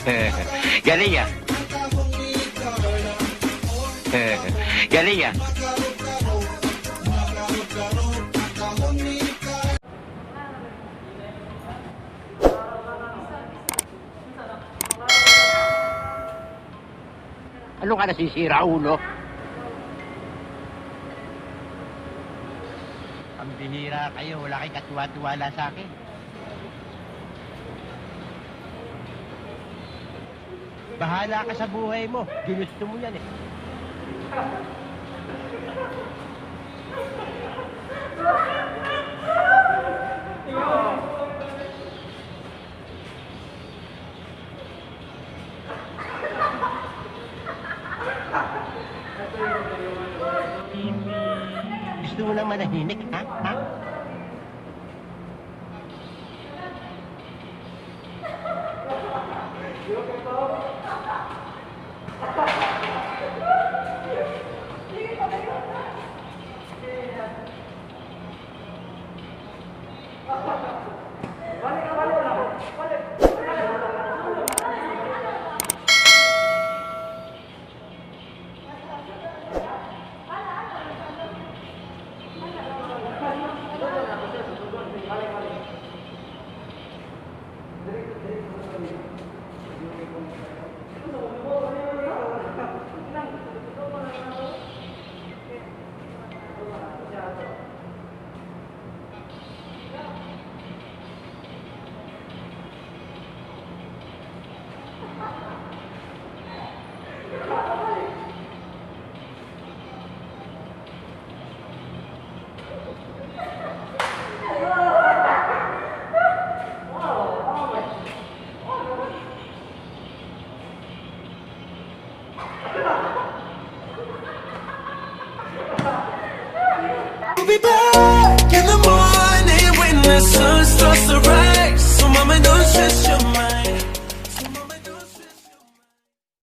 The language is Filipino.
Galing ah. Galing ah. Ano ka nasisira, ulo? Ang bihira kayo, wala kayong katuwa-tuwala sa akin. Bahala ka sa buhay mo. Ginusto mo yan eh. Gusto mo lang manahimik, ha? Ha? We'll be back in the morning when the sun starts to rise.